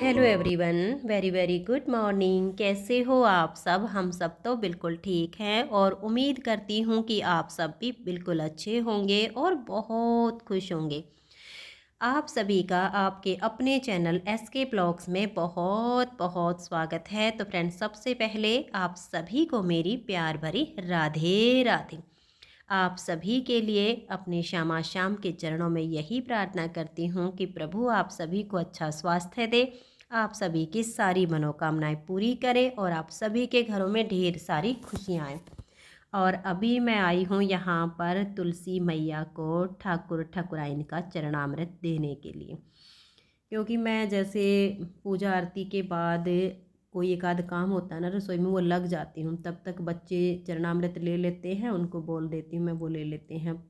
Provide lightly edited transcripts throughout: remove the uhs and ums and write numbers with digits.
Hello everyone, very very good morning. कैसे हो आप सब? हम सब तो बिल्कुल ठीक हैं और उम्मीद करती हूँ कि आप सब भी बिल्कुल अच्छे होंगे और बहुत खुश होंगे। आप सभी का आपके अपने चैनल एसके ब्लॉग्स में बहुत बहुत स्वागत है। तो फ्रेंड्स, सबसे पहले आप सभी को मेरी प्यार भरी राधे राधे। आप सभी के लिए अपने श्यामा श्याम के चरणों में यही प्रार्थना करती हूँ कि प्रभु आप सभी को अच्छा स्वास्थ्य दे, आप सभी की सारी मनोकामनाएं पूरी करे और आप सभी के घरों में ढेर सारी खुशियाँ आएँ। और अभी मैं आई हूँ यहाँ पर तुलसी मैया को ठाकुर ठाकुराइन का चरणामृत देने के लिए, क्योंकि मैं जैसे पूजा आरती के बाद कोई एक आध काम होता है ना रसोई में, वो लग जाती हूँ। तब तक बच्चे चरणामृत ले लेते हैं, उनको बोल देती हूँ मैं, वो ले लेते हैं।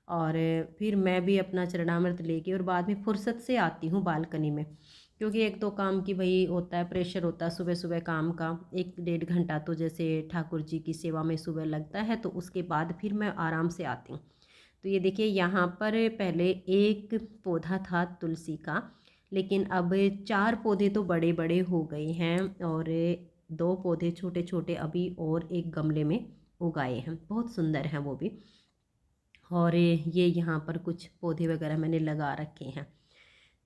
और फिर मैं भी अपना चरणामृत लेके और बाद में फुर्सत से आती हूँ बालकनी में, क्योंकि एक दो काम की वही होता है, प्रेशर होता है सुबह सुबह काम का। 1 डेढ़ घंटा तो जैसे ठाकुर जी की सेवा में सुबह लगता है, तो उसके बाद फिर मैं आराम से आती हूँ। तो ये देखिए, यहाँ पर पहले एक पौधा था तुलसी का, लेकिन अब 4 पौधे तो बड़े बड़े हो गए हैं और 2 पौधे छोटे छोटे अभी और एक गमले में उगाए हैं, बहुत सुंदर हैं वो भी। और ये यहाँ पर कुछ पौधे वगैरह मैंने लगा रखे हैं।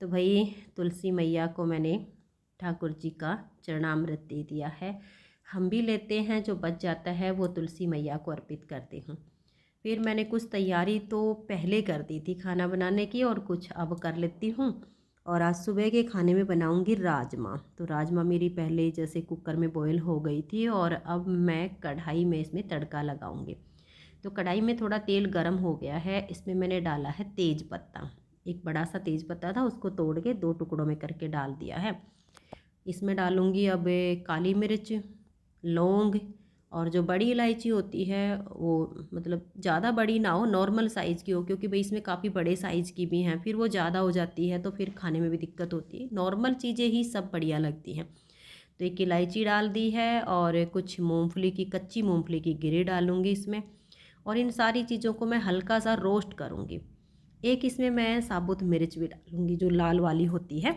तो भाई, तुलसी मैया को मैंने ठाकुर जी का चरणामृत दे दिया है। हम भी लेते हैं, जो बच जाता है वो तुलसी मैया को अर्पित करती हूँ। फिर मैंने कुछ तैयारी तो पहले कर दी थी खाना बनाने की, और कुछ अब कर लेती हूँ। और आज सुबह के खाने में बनाऊँगी राजमा। तो राजमा मेरी पहले जैसे कुकर में बॉयल हो गई थी, और अब मैं कढ़ाई में इसमें तड़का लगाऊँगी। तो कढ़ाई में थोड़ा तेल गरम हो गया है, इसमें मैंने डाला है तेज पत्ता। एक बड़ा सा तेज पत्ता था, उसको तोड़ के 2 टुकड़ों में करके डाल दिया है। इसमें डालूँगी अब काली मिर्च, लौंग, और जो बड़ी इलायची होती है वो मतलब ज़्यादा बड़ी ना हो, नॉर्मल साइज़ की हो, क्योंकि भाई इसमें काफ़ी बड़े साइज़ की भी हैं, फिर वो ज़्यादा हो जाती है तो फिर खाने में भी दिक्कत होती है। नॉर्मल चीज़ें ही सब बढ़िया लगती हैं। तो एक इलायची डाल दी है, और कुछ मूंगफली की, कच्ची मूंगफली की गिरी डालूँगी इसमें। और इन सारी चीज़ों को मैं हल्का सा रोस्ट करूँगी। एक इसमें मैं साबुत मिर्च भी डालूँगी, जो लाल वाली होती है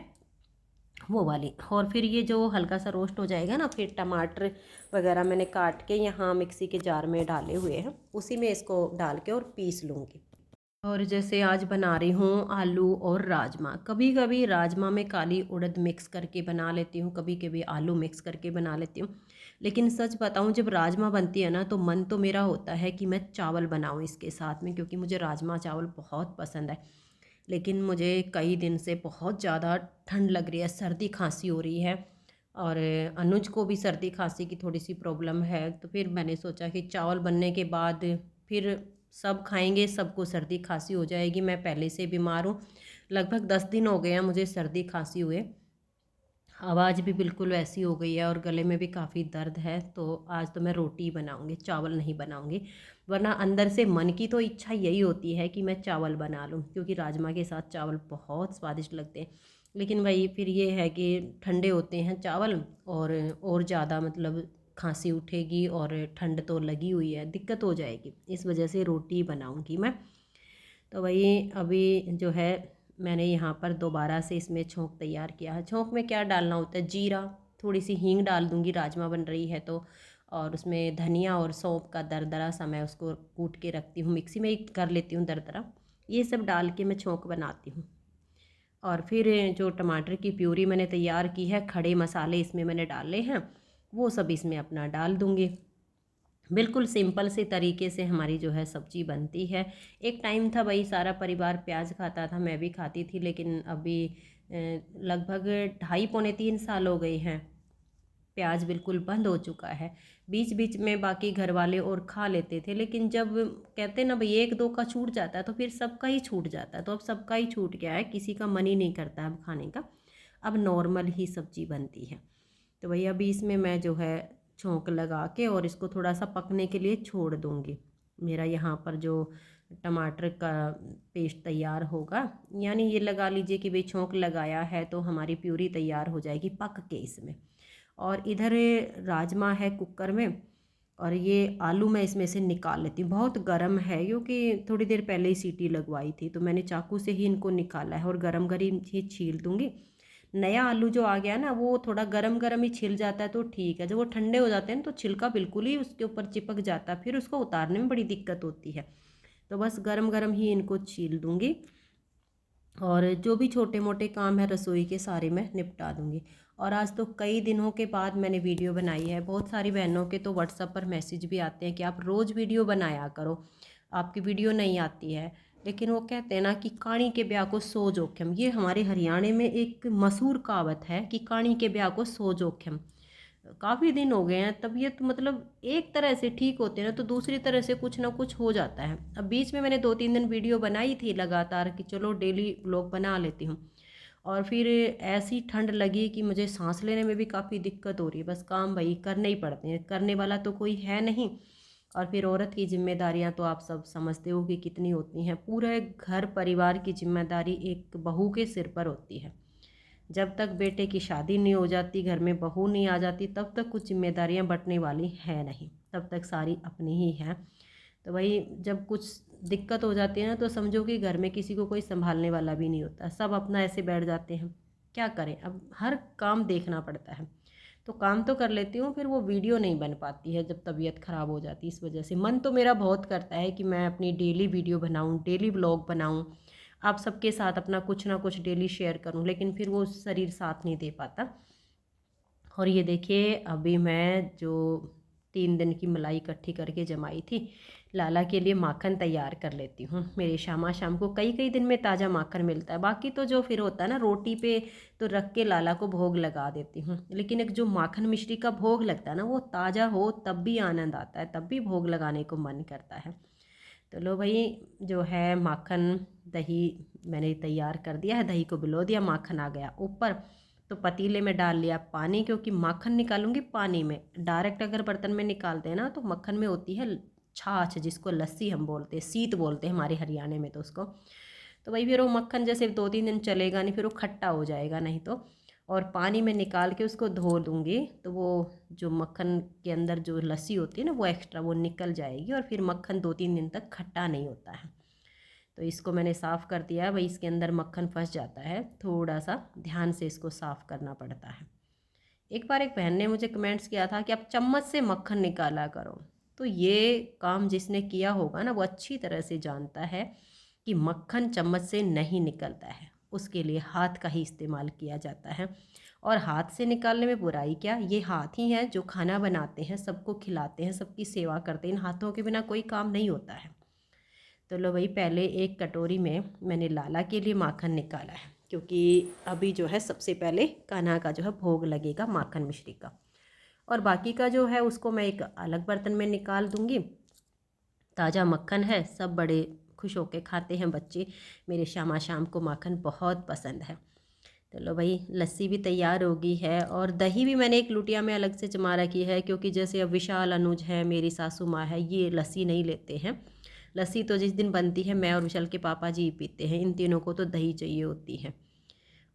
वो वाली। और फिर ये जो हल्का सा रोस्ट हो जाएगा ना, फिर टमाटर वगैरह मैंने काट के यहाँ मिक्सी के जार में डाले हुए हैं, उसी में इसको डाल के और पीस लूँगी। और जैसे आज बना रही हूँ आलू और राजमा। कभी कभी राजमा में काली उड़द मिक्स करके बना लेती हूँ, कभी कभी आलू मिक्स करके बना लेती हूँ। लेकिन सच बताऊँ, जब राजमा बनती है ना, तो मन तो मेरा होता है कि मैं चावल बनाऊँ इसके साथ में, क्योंकि मुझे राजमा चावल बहुत पसंद है। लेकिन मुझे कई दिन से बहुत ज़्यादा ठंड लग रही है, सर्दी खांसी हो रही है, और अनुज को भी सर्दी खांसी की थोड़ी सी प्रॉब्लम है। तो फिर मैंने सोचा कि चावल बनने के बाद फिर सब खाएंगे, सबको सर्दी खांसी हो जाएगी। मैं पहले से बीमार हूँ, लगभग 10 दिन हो गए हैं मुझे सर्दी खांसी हुए। आवाज़ भी बिल्कुल वैसी हो गई है और गले में भी काफ़ी दर्द है। तो आज तो मैं रोटी बनाऊंगी, चावल नहीं बनाऊंगी। वरना अंदर से मन की तो इच्छा यही होती है कि मैं चावल बना लूं, क्योंकि राजमा के साथ चावल बहुत स्वादिष्ट लगते हैं। लेकिन वही फिर ये है कि ठंडे होते हैं चावल, और ज़्यादा मतलब खांसी उठेगी, और ठंड तो लगी हुई है, दिक्कत हो जाएगी। इस वजह से रोटी बनाऊंगी मैं। तो वही अभी जो है, मैंने यहाँ पर दोबारा से इसमें छोंक तैयार किया है। छोंक में क्या डालना होता है, जीरा, थोड़ी सी हींग डाल दूँगी, राजमा बन रही है तो। और उसमें धनिया और सौंफ का दरदरा सा मैं उसको कूट के रखती हूँ, मिक्सी में ही कर लेती हूँ दरदरा। ये सब डाल के मैं छोंक बनाती हूँ। और फिर जो टमाटर की प्यूरी मैंने तैयार की है, खड़े मसाले इसमें मैंने डाले हैं, वो सब इसमें अपना डाल दूँगी। बिल्कुल सिंपल से तरीके से हमारी जो है सब्जी बनती है। एक टाइम था भाई, सारा परिवार प्याज खाता था, मैं भी खाती थी, लेकिन अभी लगभग 2.5 पौने 3 साल हो गए हैं, प्याज बिल्कुल बंद हो चुका है। बीच बीच में बाकी घर वाले और खा लेते थे, लेकिन जब कहते ना भाई एक दो का छूट जाता है तो फिर सबका ही छूट जाता है। तो अब सबका ही छूट गया है, किसी का मन ही नहीं करता अब खाने का। अब नॉर्मल ही सब्जी बनती है। तो भैया अभी इसमें मैं जो है छोंक लगा के और इसको थोड़ा सा पकने के लिए छोड़ दूँगी। मेरा यहाँ पर जो टमाटर का पेस्ट तैयार होगा, यानी ये लगा लीजिए कि भाई छोंक लगाया है तो हमारी प्यूरी तैयार हो जाएगी पक के इसमें। और इधर राजमा है कुकर में, और ये आलू मैं इसमें से निकाल लेती हूँ। बहुत गर्म है, क्योंकि थोड़ी देर पहले ही सीटी लगवाई थी, तो मैंने चाकू से ही इनको निकाला है और गरम गरम ही छील दूँगी। नया आलू जो आ गया ना वो थोड़ा गरम गरम ही छिल जाता है तो ठीक है, जब वो ठंडे हो जाते हैं तो छिलका बिल्कुल ही उसके ऊपर चिपक जाता है, फिर उसको उतारने में बड़ी दिक्कत होती है। तो बस गरम गरम ही इनको छील दूँगी और जो भी छोटे मोटे काम है रसोई के सारे मैं निपटा दूँगी। और आज तो कई दिनों के बाद मैंने वीडियो बनाई है। बहुत सारी बहनों के तो व्हाट्सएप पर मैसेज भी आते हैं कि आप रोज़ वीडियो बनाया करो, आपकी वीडियो नहीं आती है। लेकिन वो कहते हैं ना कि काणी के ब्याह को सौ जोखिम, ये हमारे हरियाणा में एक मशहूर कहावत है कि काणी के ब्याह को सौ जोखिम। काफ़ी दिन हो गए हैं, तबीयत मतलब एक तरह से ठीक होते हैं ना तो दूसरी तरह से कुछ ना कुछ हो जाता है। अब बीच में मैंने 2-3 दिन वीडियो बनाई थी लगातार कि चलो डेली व्लॉग बना लेती हूँ, और फिर ऐसी ठंड लगी कि मुझे सांस लेने में भी काफ़ी दिक्कत हो रही है। बस काम भाई करने ही पड़ते हैं, करने वाला तो कोई है नहीं। और फिर औरत की जिम्मेदारियां तो आप सब समझते हो कि कितनी होती हैं, पूरे घर परिवार की जिम्मेदारी एक बहू के सिर पर होती है। जब तक बेटे की शादी नहीं हो जाती, घर में बहू नहीं आ जाती, तब तक कुछ जिम्मेदारियां बंटने वाली हैं नहीं, तब तक सारी अपनी ही हैं। तो वही जब कुछ दिक्कत हो जाती है ना तो समझो कि घर में किसी को कोई संभालने वाला भी नहीं होता, सब अपना ऐसे बैठ जाते हैं। क्या करें, अब हर काम देखना पड़ता है। तो काम तो कर लेती हूँ, फिर वो वीडियो नहीं बन पाती है जब तबीयत ख़राब हो जाती है। इस वजह से मन तो मेरा बहुत करता है कि मैं अपनी डेली वीडियो बनाऊँ, डेली ब्लॉग बनाऊँ, आप सबके साथ अपना कुछ ना कुछ डेली शेयर करूं, लेकिन फिर वो शरीर साथ नहीं दे पाता। और ये देखिए अभी मैं जो 3 दिन की मलाई इकट्ठी करके जमाई थी, लाला के लिए माखन तैयार कर लेती हूँ। मेरे शामा शाम को कई कई दिन में ताज़ा माखन मिलता है, बाकी तो जो फिर होता है ना रोटी पे तो रख के लाला को भोग लगा देती हूँ। लेकिन एक जो माखन मिश्री का भोग लगता है ना वो ताज़ा हो तब भी आनंद आता है, तब भी भोग लगाने को मन करता है। तो लो भाई, जो है माखन दही मैंने तैयार कर दिया है, दही को भिगो दिया, माखन आ गया ऊपर। तो पतीले में डाल लिया पानी, क्योंकि माखन निकालूंगी पानी में, डायरेक्ट अगर बर्तन में निकालते हैं ना तो मक्खन में होती है छाछ, जिसको लस्सी हम बोलते हैं, सीत बोलते हैं हमारे हरियाणा में तो उसको। तो भाई फिर वो मक्खन जैसे 2-3 दिन चलेगा नहीं, फिर वो खट्टा हो जाएगा नहीं तो। और पानी में निकाल के उसको धो दूँगी तो वो जो मक्खन के अंदर जो लस्सी होती है ना वो एक्स्ट्रा वो निकल जाएगी, और फिर मक्खन 2-3 दिन तक खट्टा नहीं होता है। तो इसको मैंने साफ़ कर दिया, भाई इसके अंदर मक्खन फंस जाता है, थोड़ा सा ध्यान से इसको साफ़ करना पड़ता है। एक बार एक बहन ने मुझे कमेंट्स किया था कि आप चम्मच से मक्खन निकाला करो। तो ये काम जिसने किया होगा ना वो अच्छी तरह से जानता है कि मक्खन चम्मच से नहीं निकलता है, उसके लिए हाथ का ही इस्तेमाल किया जाता है। और हाथ से निकालने में बुराई क्या, ये हाथ ही हैं जो खाना बनाते हैं, सबको खिलाते हैं, सबकी सेवा करते हैं, इन हाथों के बिना कोई काम नहीं होता है। तो लो भाई, पहले एक कटोरी में मैंने लाला के लिए माखन निकाला है, क्योंकि अभी जो है सबसे पहले कान्हा का जो है भोग लगेगा माखन मिश्री का। और बाकी का जो है उसको मैं एक अलग बर्तन में निकाल दूँगी। ताज़ा मक्खन है, सब बड़े खुश होके खाते हैं बच्चे, मेरे शामा शाम को माखन बहुत पसंद है। चलो भाई, लस्सी भी तैयार हो गई है, और दही भी मैंने एक लुटिया में अलग से जमा रखी है, क्योंकि जैसे अब विशाल, अनुज है, मेरी सासू माँ है, ये लस्सी नहीं लेते हैं। लस्सी तो जिस दिन बनती है मैं और विशाल के पापा जी पीते हैं, इन तीनों को तो दही चाहिए होती है।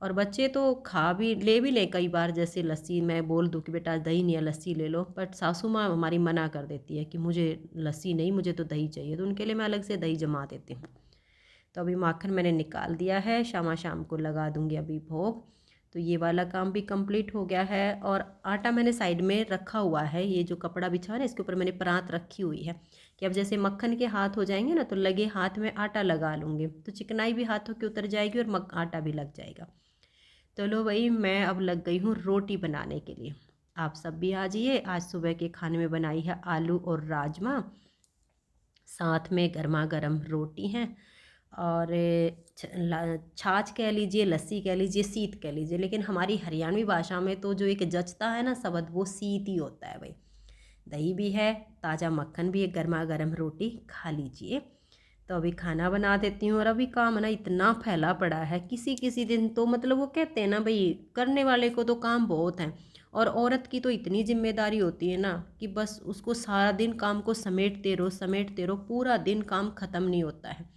और बच्चे तो खा भी लें कई बार, जैसे लस्सी मैं बोल दूँ कि बेटा दही नहीं है लस्सी ले लो, बट सासू माँ हमारी मना कर देती है कि मुझे लस्सी नहीं, मुझे तो दही चाहिए, तो उनके लिए मैं अलग से दही जमा देती हूँ। तो अभी माखन मैंने निकाल दिया है, शामा शाम को लगा दूँगी अभी भोग। तो ये वाला काम भी कंप्लीट हो गया है, और आटा मैंने साइड में रखा हुआ है, ये जो कपड़ा बिछा है ना इसके ऊपर मैंने परात रखी हुई है कि अब जैसे मक्खन के हाथ हो जाएंगे ना तो लगे हाथ में आटा लगा लूँगी, तो चिकनाई भी हाथों की उतर जाएगी और आटा भी लग जाएगा। तो लो भाई, मैं अब लग गई हूँ रोटी बनाने के लिए। आप सब भी आ जाइए। आज सुबह के खाने में बनाई है आलू और राजमा, साथ में गर्मा गर्म रोटी हैं, और छाछ कह लीजिए, लस्सी कह लीजिए, सीत कह लीजिए, लेकिन हमारी हरियाणवी भाषा में तो जो एक जचता है ना शब्द वो सीत ही होता है भाई। दही भी है, ताज़ा मक्खन भी है, गर्मा गर्म रोटी खा लीजिए। तो अभी खाना बना देती हूँ, और अभी काम ना इतना फैला पड़ा है, किसी किसी दिन तो मतलब वो कहते हैं ना भाई, करने वाले को तो काम बहुत है, और औरत की तो इतनी जिम्मेदारी होती है ना कि बस उसको सारा दिन काम को समेटते रहो, पूरा दिन काम ख़त्म नहीं होता है।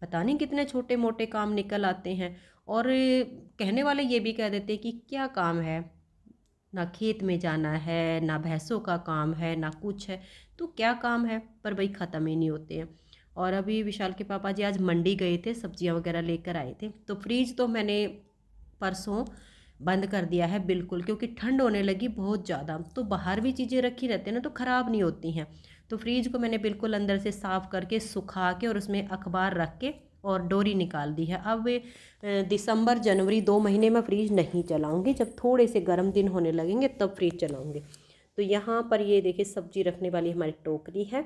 पता नहीं कितने छोटे मोटे काम निकल आते हैं, और कहने वाले ये भी कह देते हैं कि क्या काम है, ना खेत में जाना है, ना भैंसों का काम है, ना कुछ है, तो क्या काम है, पर भाई ख़त्म ही नहीं होते हैं। और अभी विशाल के पापा जी आज मंडी गए थे, सब्जियां वगैरह लेकर आए थे, तो फ्रीज तो मैंने परसों बंद कर दिया है बिल्कुल, क्योंकि ठंड होने लगी बहुत ज़्यादा। तो बाहर भी चीज़ें रखी रहती हैं ना तो ख़राब नहीं होती हैं। तो फ्रिज को मैंने बिल्कुल अंदर से साफ़ करके सुखा के और उसमें अखबार रख के और डोरी निकाल दी है। अब दिसंबर जनवरी 2 महीने में फ्रिज नहीं चलाऊँगी, जब थोड़े से गर्म दिन होने लगेंगे तब फ्रिज चलाऊँगी। तो यहाँ पर ये देखिए सब्ज़ी रखने वाली हमारी टोकरी है,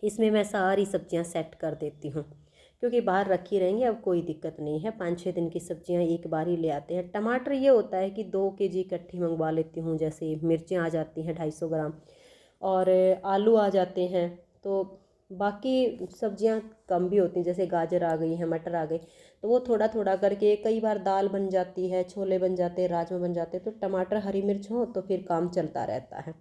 इसमें मैं सारी सब्जियां सेट कर देती हूँ, क्योंकि बाहर रखी रहेंगी अब कोई दिक्कत नहीं है। 5-6 दिन की सब्जियां एक बार ही ले आते हैं। टमाटर ये होता है कि 2 kg इकट्ठी मंगवा लेती हूँ, जैसे मिर्चें आ जाती हैं 250 ग्राम और आलू आ जाते हैं। तो बाकी सब्जियां कम भी होती हैं, जैसे गाजर आ गई है, मटर आ गई, तो वो थोड़ा थोड़ा करके, कई बार दाल बन जाती है, छोले बन जाते हैं, राजमा बन जाते हैं, तो टमाटर हरी मिर्च हो तो फिर काम चलता रहता है।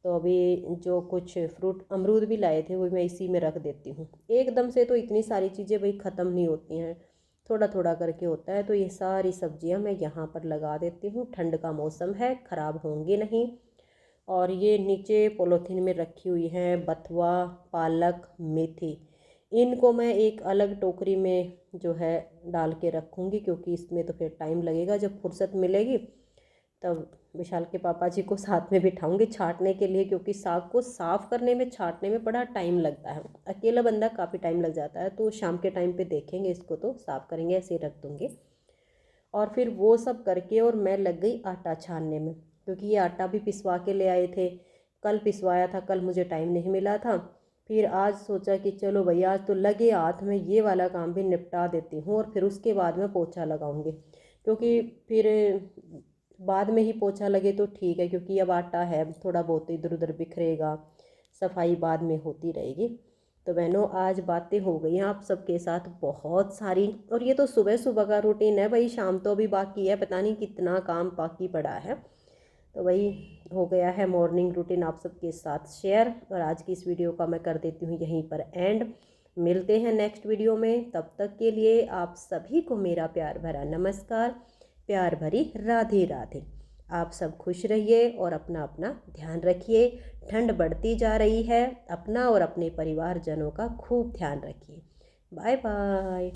तो अभी जो कुछ फ्रूट अमरूद भी लाए थे वो मैं इसी में रख देती हूँ। एकदम से तो इतनी सारी चीज़ें भाई ख़त्म नहीं होती हैं, थोड़ा थोड़ा करके होता है। तो ये सारी सब्जियाँ मैं यहाँ पर लगा देती हूँ। ठंड का मौसम है, ख़राब होंगी नहीं। और ये नीचे पॉलीथीन में रखी हुई हैं बथुआ, पालक, मेथी। इनको मैं एक अलग टोकरी में जो है डाल के रखूँगी, क्योंकि इसमें तो फिर टाइम लगेगा। जब फुर्सत मिलेगी तब विशाल के पापा जी को साथ में बिठाऊंगी छाँटने के लिए, क्योंकि साग को साफ़ करने में, छाँटने में बड़ा टाइम लगता है। अकेला बंदा काफ़ी टाइम लग जाता है। तो शाम के टाइम पे देखेंगे, इसको तो साफ़ करेंगे, ऐसे ही रख दूँगे। और फिर वो सब करके और मैं लग गई आटा छानने में, क्योंकि ये आटा भी पिसवा के ले आए थे। कल पिसवाया था, कल मुझे टाइम नहीं मिला था। फिर आज सोचा कि चलो भैया आज तो लगे हाथ में ये वाला काम भी निपटा देती हूँ, और फिर उसके बाद में पोछा लगाऊंगी। क्योंकि फिर बाद में ही पोछा लगे तो ठीक है, क्योंकि अब आटा है, थोड़ा बहुत इधर उधर बिखरेगा, सफाई बाद में होती रहेगी। तो बहनों आज बातें हो गई हैं आप सबके साथ बहुत सारी, और ये तो सुबह सुबह का रूटीन है भाई, शाम तो अभी बाकी है, पता नहीं कितना काम बाकी पड़ा है। तो वही हो गया है मॉर्निंग रूटीन आप सबके साथ शेयर। और आज की इस वीडियो का मैं कर देती हूँ यहीं पर एंड। मिलते हैं नेक्स्ट वीडियो में, तब तक के लिए आप सभी को मेरा प्यार भरा नमस्कार, प्यार भरी राधे राधे। आप सब खुश रहिए और अपना अपना ध्यान रखिए। ठंड बढ़ती जा रही है, अपना और अपने परिवारजनों का खूब ध्यान रखिए। Bye bye.